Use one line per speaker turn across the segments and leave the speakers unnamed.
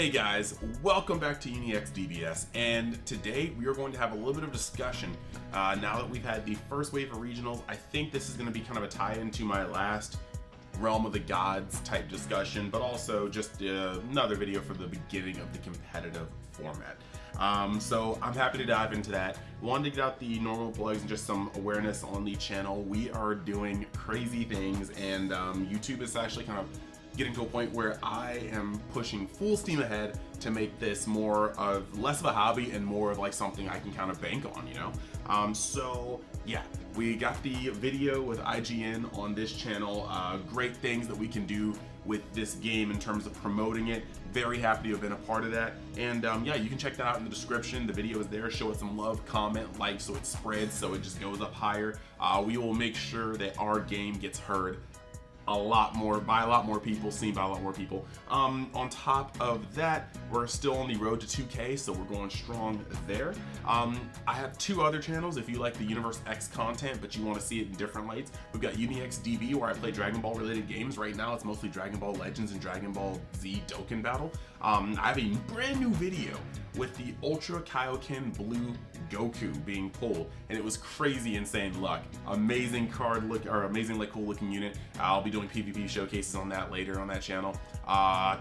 Hey guys, welcome back to UniXDBS, and today we are going to have a little bit of discussion. Now that we've had the first wave of regionals, I think this is going to be kind of a tie-in to my last Realm of the Gods type discussion, but also just another video for the beginning of the competitive format. So I'm happy to dive into that. Wanted to get out the normal plugs and just some awareness on the channel. We are doing crazy things, and YouTube is actually kind of getting to a point where I am pushing full steam ahead to make this less of a hobby and more of like something I can kind of bank on, you know? So yeah, we got the video with IGN on this channel. Great things that we can do with this game in terms of promoting it. Very happy to have been a part of that. And yeah, you can check that out in the description. The video is there. Show it some love, comment, like, so it spreads, so it just goes up higher. We will make sure that our game gets heard by a lot more people, seen by a lot more people. On top of that, we're still on the road to 2K, so we're going strong there. I have two other channels if you like the Universe X content, but you want to see it in different lights. We've got UniXDB, where I play Dragon Ball related games. Right now, it's mostly Dragon Ball Legends and Dragon Ball Z Dokkan Battle. I have a brand new video with the Ultra Kaioken Blue Goku being pulled, and it was crazy insane luck. Amazing card look, or amazing like cool looking unit. I'll be doing PvP showcases on that later on that channel.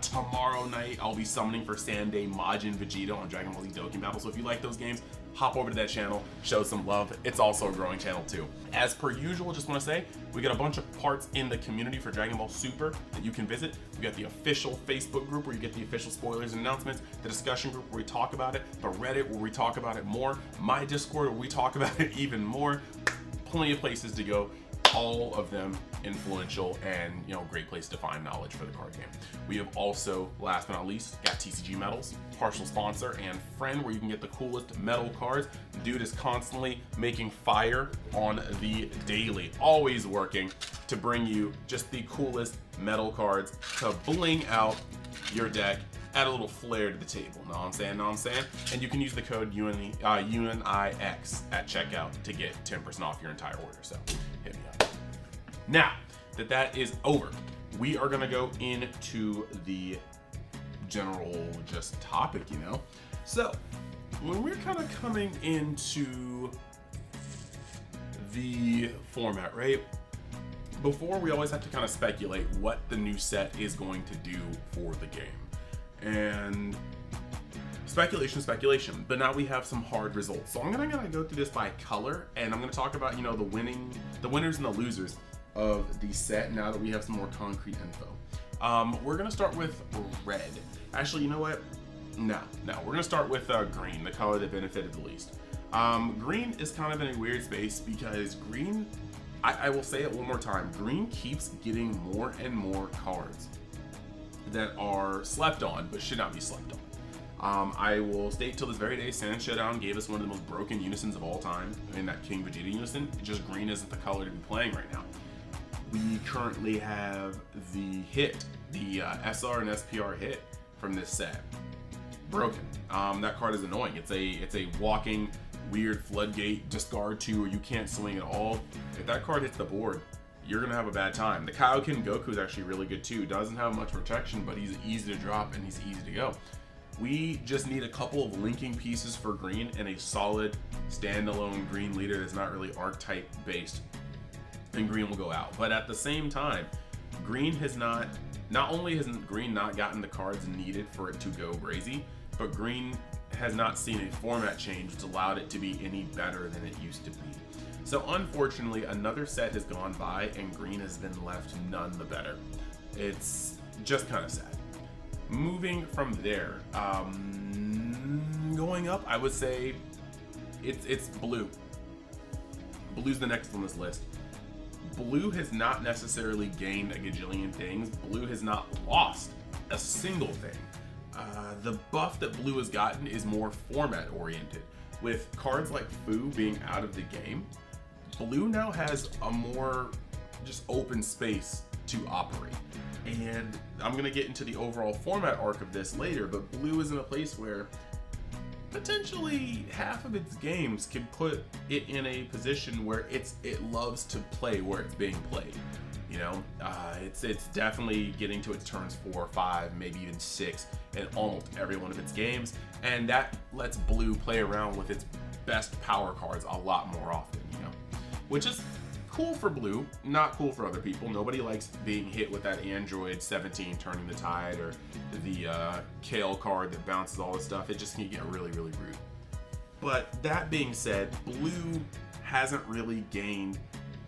Tomorrow night I'll be summoning for Sanday Majin Vegeta on Dragon Ball Z Dokkan Battle. So if you like those games, hop over to that channel, show some love. It's also a growing channel too. As per usual, just want to say we got a bunch of parts in the community for Dragon Ball Super that you can visit. We got the official Facebook group where you get the official spoilers and announcements, the discussion group where we talk about it, the Reddit where we talk about it more, my Discord where we talk about it even more. Plenty of places to go, all of them influential and, you know, great place to find knowledge for the card game. We have also, last but not least, got TCGMetalZ, partial sponsor and friend, where you can get the coolest metal cards. Dude is constantly making fire on the daily, always working to bring you just the coolest metal cards to bling out your deck, add a little flair to the table. Know what I'm saying? Know what I'm saying? And you can use the code UNIX at checkout to get 10% off your entire order. So hit me up. Now that is over, we are gonna go into the general just topic, you know? So when we're kind of coming into the format, right? Before, we always have to kind of speculate what the new set is going to do for the game. And speculation, but now we have some hard results. So I'm gonna go through this by color, and I'm gonna talk about, you know, the winners and the losers of the set now that we have some more concrete info. We're gonna start with red. Actually, you know what? No, we're gonna start with green, the color that benefited the least. Green is kind of in a weird space because green, I will say it one more time, green keeps getting more and more cards that are slept on but should not be slept on. I will state till this very day, Sand Showdown gave us one of the most broken unisons of all time in that King Vegeta unison. Just green isn't the color to be playing right now. We currently have the hit, the SR and SPR hit from this set, broken. That card is annoying. It's a walking weird floodgate discard 2 where you can't swing at all. If that card hits the board, you're gonna have a bad time. The Kaioken Goku is actually really good too. Doesn't have much protection, but he's easy to drop and he's easy to go. We just need a couple of linking pieces for green and a solid standalone green leader that's not really archetype based, and green will go out. But at the same time, green has not only has green not gotten the cards needed for it to go crazy, but green has not seen a format change that's allowed it to be any better than it used to be. So unfortunately, another set has gone by and green has been left none the better. It's just kind of sad. Moving from there, going up, I would say it's blue. Blue's the next on this list. Blue has not necessarily gained a gajillion things. Blue has not lost a single thing. The buff that blue has gotten is more format oriented. With cards like Fu being out of the game, blue now has a more just open space to operate. And I'm gonna get into the overall format arc of this later, but blue is in a place where potentially half of its games can put it in a position where it loves to play where it's being played. You know, it's definitely getting to its turns 4, 5, maybe even 6 in almost every one of its games, and that lets Blue play around with its best power cards a lot more often, you know, which is cool for Blue, not cool for other people. Nobody likes being hit with that Android 17 turning the tide, or the Kale card that bounces all this stuff. It just can get really, really rude. But that being said, Blue hasn't really gained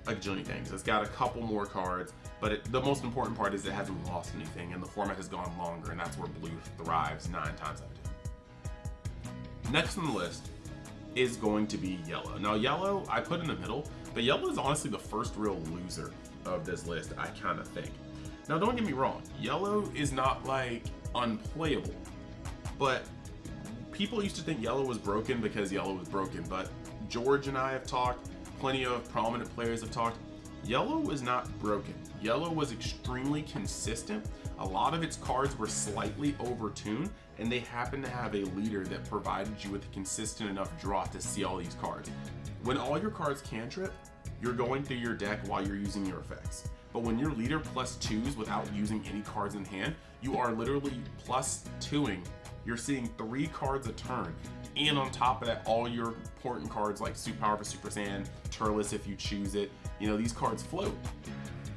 a gajillion things. It's got a couple more cards, but the most important part is it hasn't lost anything, and the format has gone longer, and that's where Blue thrives 9 times out of 10. Next on the list is going to be Yellow. Now Yellow I put in the middle, but Yellow is honestly the first real loser of this list, I kind of think. Now don't get me wrong, Yellow is not like unplayable, but people used to think Yellow was broken because Yellow was broken, but George and I have talked, plenty of prominent players have talked, Yellow was not broken. Yellow was extremely consistent. A lot of its cards were slightly overtuned, and they happened to have a leader that provided you with a consistent enough draw to see all these cards. When all your cards cantrip, you're going through your deck while you're using your effects. But when your leader +2s without using any cards in hand, you are literally +2ing. You're seeing 3 cards a turn. And on top of that, all your important cards like Super Power for Super Saiyan, Turles if you choose it, you know, these cards float.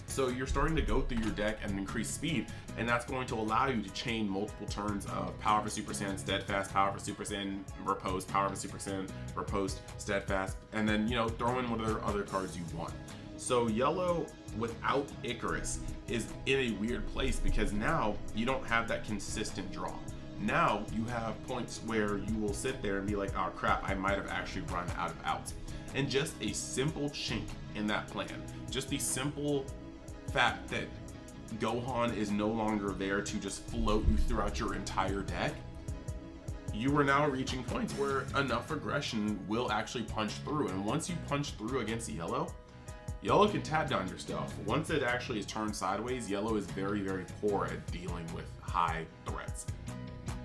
So you're starting to go through your deck and increase speed, and that's going to allow you to chain multiple turns of Power for Super Saiyan, Steadfast, Power for Super Saiyan, Riposte, Power for Super Saiyan, Riposte, Steadfast, and then, you know, throw in whatever other cards you want. So Yellow without Icarus is in a weird place because now you don't have that consistent draw. Now you have points where you will sit there and be like, oh crap, I might have actually run out of outs. And just a simple chink in that plan, just the simple fact that Gohan is no longer there to just float you throughout your entire deck, you are now reaching points where enough aggression will actually punch through. And once you punch through against Yellow, Yellow can tap down your stuff. Once it actually is turned sideways, Yellow is very, very poor at dealing with high threats.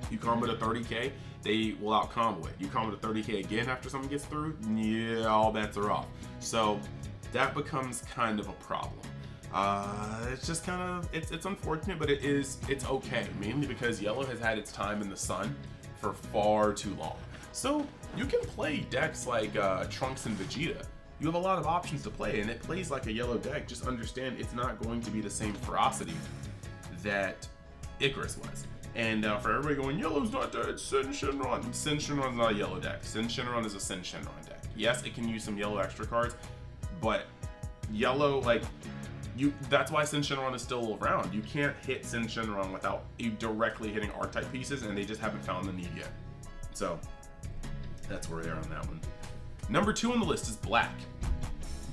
You combo to 30k, they will out combo it. You combo to 30k again after someone gets through, yeah, all bets are off. So that becomes kind of a problem. It's just kind of, it's unfortunate, but it's okay, mainly because Yellow has had its time in the sun for far too long. So you can play decks like Trunks and Vegeta. You have a lot of options to play, and it plays like a Yellow deck. Just understand it's not going to be the same ferocity that Icarus was. And for everybody going, Yellow's not dead, Sin Shenron. Sin Shenron's not a Yellow deck. Sin Shenron is a Sin Shenron deck. Yes, it can use some Yellow extra cards, but Yellow, like, that's why Sin Shenron is still around. You can't hit Sin Shenron without you directly hitting R-type pieces, and they just haven't found the need yet. So that's where they are on that one. Number 2 on the list is Black.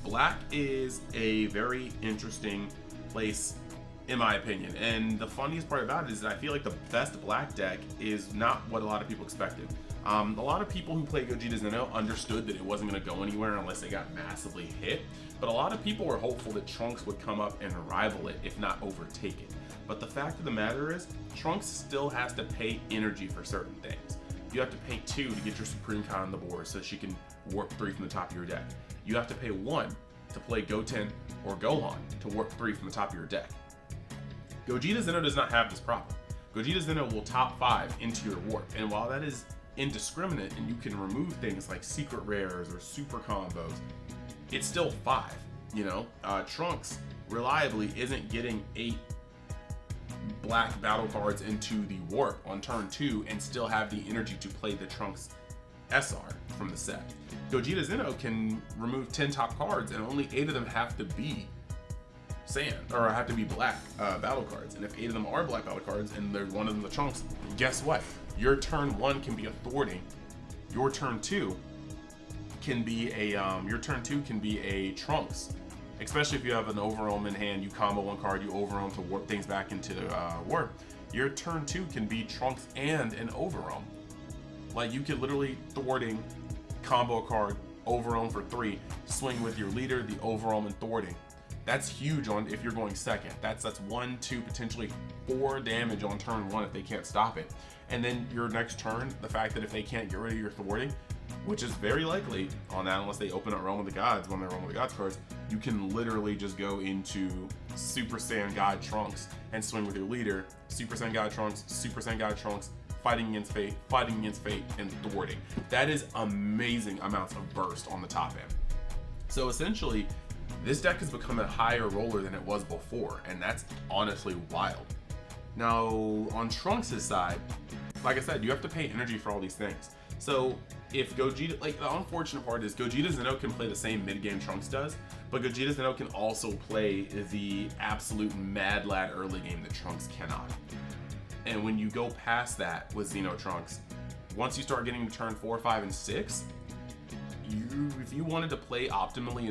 Black is a very interesting place, in my opinion. And the funniest part about it is that I feel like the best Black deck is not what a lot of people expected. A lot of people who play Gogeta Zeno understood that it wasn't going to go anywhere unless it got massively hit. But a lot of people were hopeful that Trunks would come up and rival it, if not overtake it. But the fact of the matter is, Trunks still has to pay energy for certain things. You have to pay 2 to get your Supreme Kai on the board so she can warp 3 from the top of your deck. You have to pay 1 to play Goten or Gohan to warp 3 from the top of your deck. Gogeta Zeno does not have this problem. Gogeta Zeno will top 5 into your warp, and while that is indiscriminate and you can remove things like secret rares or super combos, it's still 5, you know? Trunks reliably isn't getting 8 black battle cards into the warp on turn 2 and still have the energy to play the Trunks SR from the set. Gogeta Zeno can remove 10 top cards and only 8 of them have to be sand, or have to be black battle cards. And if 8 of them are black battle cards and they're one of them the Trunks, guess what? Your turn 1 can be a thwarting. Your turn 2 can be a Trunks. Especially if you have an Overwhelm in hand, you combo 1 card, you Overwhelm to warp things back into warp. Your turn 2 can be Trunks and an Overwhelm. Like, you could literally thwarting, combo a card, Overwhelm for 3, swing with your leader, the Overwhelm and thwarting. That's huge on if you're going second. That's 1, 2, potentially 4 damage on turn 1 if they can't stop it. And then your next turn, the fact that if they can't get rid of your thwarting, which is very likely on that unless they open up Realm of the Gods, when they're Realm of the Gods cards, you can literally just go into Super Saiyan God Trunks and swing with your leader, Super Saiyan God Trunks, Super Saiyan God Trunks, fighting against fate, and thwarting. That is amazing amounts of burst on the top end. So essentially, this deck has become a higher roller than it was before, and that's honestly wild. Now, on Trunks' side, like I said, you have to pay energy for all these things. So if Gogeta, like the unfortunate part is Gogeta Zeno can play the same mid-game Trunks does, but Gogeta Zeno can also play the absolute mad lad early game that Trunks cannot. And when you go past that with Xeno Trunks, once you start getting to turn 4, 5, and 6, if you wanted to play optimally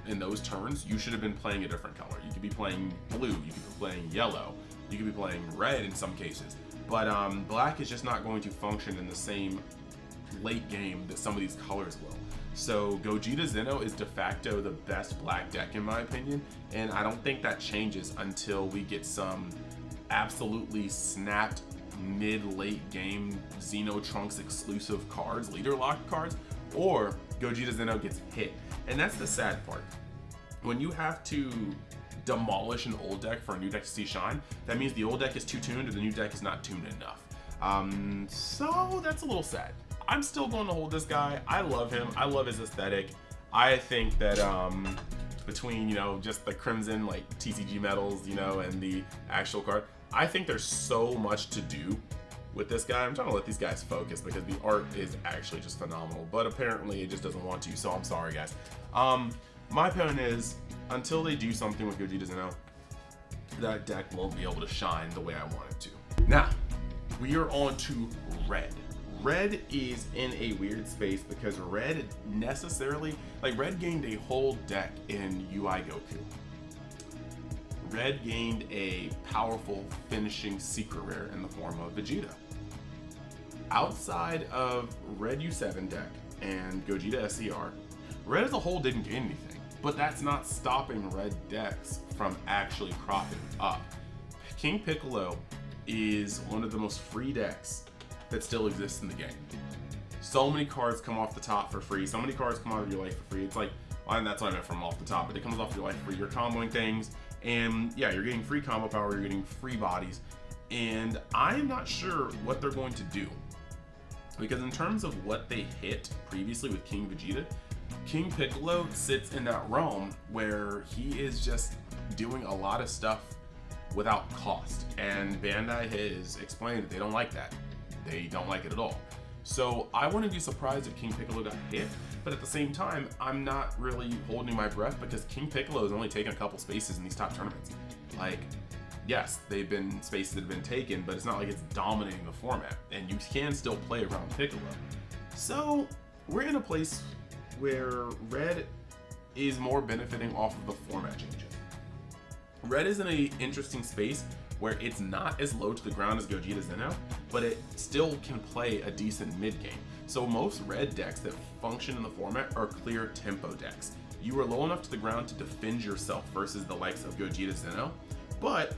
in those turns, you should have been playing a different color. You could be playing blue, you could be playing yellow, you could be playing red in some cases. But black is just not going to function in the same late game that some of these colors will. So Gogeta Zeno is de facto the best black deck in my opinion, and I don't think that changes until we get some absolutely snapped mid-late game Xeno Trunks exclusive cards, leader lock cards, or Gogeta Zeno gets hit. And that's the sad part. When you have to demolish an old deck for a new deck to see shine, that means the old deck is too tuned or the new deck is not tuned enough. So that's a little sad. I'm still going to hold this guy. I love him. I love his aesthetic. I think that between, you know, just the Crimson, like TCGMetalZ, you know, and the actual card, I think there's so much to do with this guy. I'm trying to let these guys focus because the art is actually just phenomenal, but apparently it just doesn't want to, so I'm sorry guys. My opinion is, until they do something with Gogeta Zeno, that deck won't be able to shine the way I want it to. Now, we are on to red. Red is in a weird space because red necessarily, like red gained a whole deck in UI Goku. Red gained a powerful finishing secret rare in the form of Vegeta. Outside of Red U7 deck and Gogeta SCR, Red as a whole didn't gain anything, but that's not stopping red decks from actually cropping up. King Piccolo is one of the most free decks that still exists in the game. So many cards come off the top for free, so many cards come out of your life for free. It's like, well, that's what I meant from off the top, but it comes off your life for free. You're comboing things, and yeah, you're getting free combo power, you're getting free bodies, and I'm not sure what they're going to do. Because in terms of what they hit previously with King Vegeta, King Piccolo sits in that realm where he is just doing a lot of stuff without cost, and Bandai has explained that they don't like that. They don't like it at all. So I wouldn't be surprised if King Piccolo got hit, but at the same time, I'm not really holding my breath because King Piccolo has only taken a couple spaces in these top tournaments. Like, yes, they've been spaces that have been taken, but it's not like it's dominating the format, and you can still play around Piccolo. So we're in a place where red is more benefiting off of the format changes. Red is in an interesting space where it's not as low to the ground as Gogeta Zeno, but it still can play a decent mid game. So most red decks that function in the format are clear tempo decks. You are low enough to the ground to defend yourself versus the likes of Gogeta Zeno, but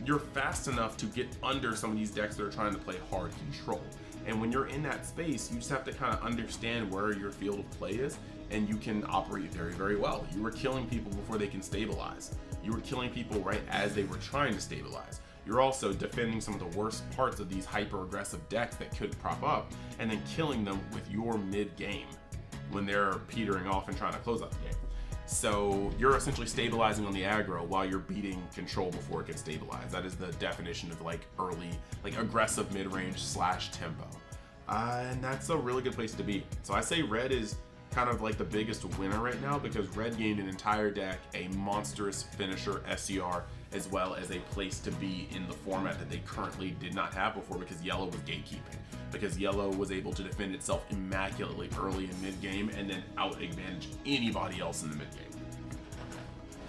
you're fast enough to get under some of these decks that are trying to play hard control. And when you're in that space, you just have to kind of understand where your field of play is, and you can operate very, very well. You were killing people before they can stabilize. You were killing people right as they were trying to stabilize. You're also defending some of the worst parts of these hyper-aggressive decks that could prop up, and then killing them with your mid-game when they're petering off and trying to close out the game. So you're essentially stabilizing on the aggro while you're beating control before it gets stabilized. That is the definition of like early, like aggressive mid-range / tempo. And that's a really good place to be. So I say red is kind of like the biggest winner right now because red gained an entire deck, a monstrous finisher SCR, as well as a place to be in the format that they currently did not have before because yellow was gatekeeping. Because yellow was able to defend itself immaculately early in mid-game and then out-advantage anybody else in the mid-game.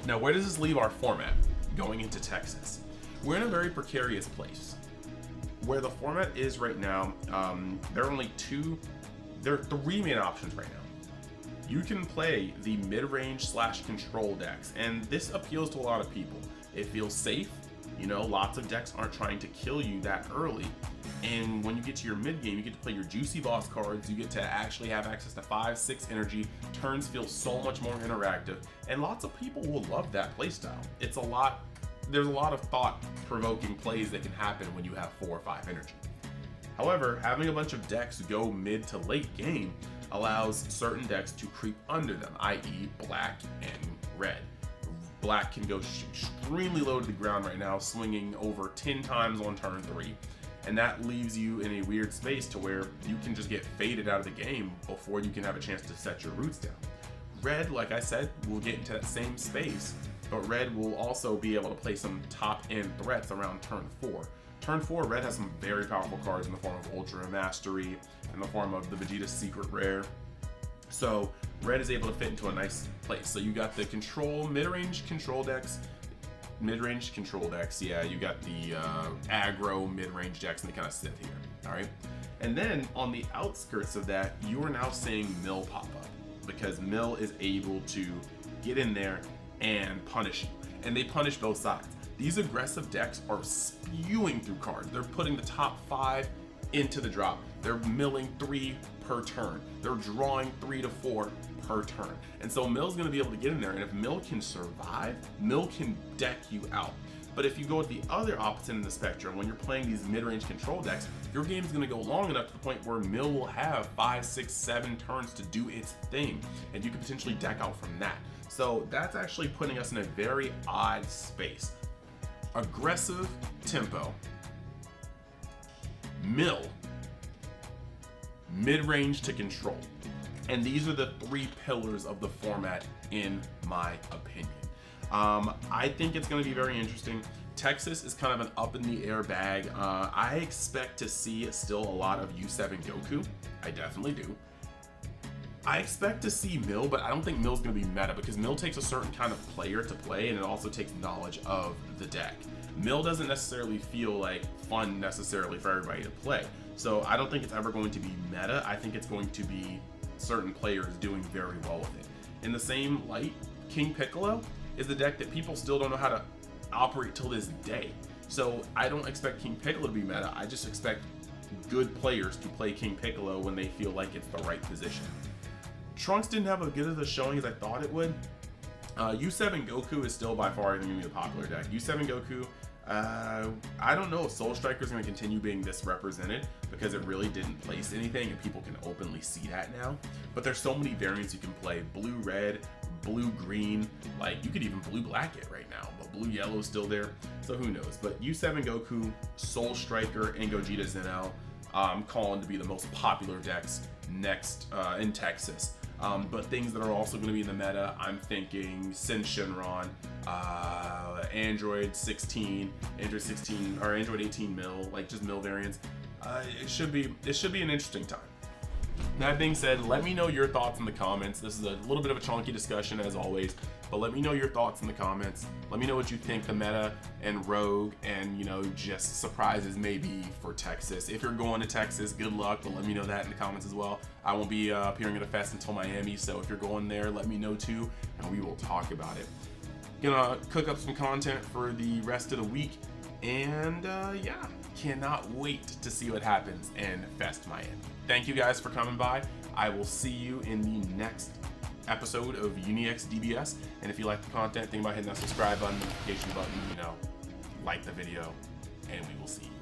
Now, where does this leave our format going into Texas? We're in a very precarious place. Where the format is right now, there are 3 main options right now. you can play the mid-range / control decks, and this appeals to a lot of people. It feels safe. You know, lots of decks aren't trying to kill you that early. And when you get to your mid game, you get to play your juicy boss cards. You get to actually have access to 5-6 energy. Turns feel so much more interactive, and lots of people will love that playstyle. There's a lot of thought-provoking plays that can happen when you have 4 or 5 energy. However, having a bunch of decks go mid to late game allows certain decks to creep under them, i.e. black and red. Black can go extremely low to the ground right now, swinging over 10 times on turn 3. And that leaves you in a weird space to where you can just get faded out of the game before you can have a chance to set your roots down. Red, like I said, will get into that same space, but red will also be able to play some top-end threats around turn 4. Turn 4, red has some very powerful cards in the form of Ultra Mastery, in the form of the Vegeta's Secret Rare. So red is able to fit into a nice place. So you got the mid-range control decks, yeah, you got the aggro mid-range decks, and they kind of sit here, all right? And then on the outskirts of that, you are now seeing Mill pop up, because Mill is able to get in there and punish you, and they punish both sides. These aggressive decks are spewing through cards. They're putting the top 5 into the drop. They're milling 3 per turn. They're drawing 3 to 4 per turn. And so Mill's gonna be able to get in there, and if Mill can survive, Mill can deck you out. But if you go at the other opposite end of the spectrum, when you're playing these mid-range control decks, your game's gonna go long enough to the point where Mill will have 5, 6, 7 turns to do its thing, and you can potentially deck out from that. So that's actually putting us in a very odd space. Aggressive tempo, Mill, mid-range to control. And these are the 3 pillars of the format, in my opinion. I think it's going to be very interesting. Texas is kind of an up-in-the-air bag. I expect to see still a lot of U7 Goku. I definitely do. I expect to see Mill, but I don't think Mill's going to be meta, because Mill takes a certain kind of player to play, and it also takes knowledge of the deck. Mill doesn't necessarily feel like fun necessarily for everybody to play. So I don't think it's ever going to be meta. I think it's going to be certain players doing very well with it. In the same light, King Piccolo is the deck that people still don't know how to operate till this day. So I don't expect King Piccolo to be meta. I just expect good players to play King Piccolo when they feel like it's the right position. Trunks didn't have as good of a showing as I thought it would. U7 Goku is still by far going to be the popular deck. U7 Goku, I don't know if Soul Striker is going to continue being this represented, because it really didn't place anything and people can openly see that now. But there's so many variants you can play. Blue-red, blue-green, like you could even blue-black it right now, but blue-yellow is still there, so who knows. But U7 Goku, Soul Striker, and Gogeta Zenel, I'm calling to be the most popular decks next in Texas. But things that are also going to be in the meta, I'm thinking Sin Shenron, Android 16, or Android 18 Mill, like just Mill variants. It should be an interesting time. That being said, let me know your thoughts in the comments. This is a little bit of a chunky discussion as always, but let me know your thoughts in the comments. Let me know what you think the meta and RoG and, you know, just surprises may be for Texas. If you're going to Texas, good luck, but let me know that in the comments as well. I won't be appearing at a fest until Miami, so if you're going there, let me know too, and we will talk about it. Gonna cook up some content for the rest of the week, and yeah, cannot wait to see what happens in Fest Miami. Thank you guys for coming by. I will see you in the next episode of UniXDBS. And if you like the content, think about hitting that subscribe button, notification button, you know, like the video, and we will see you.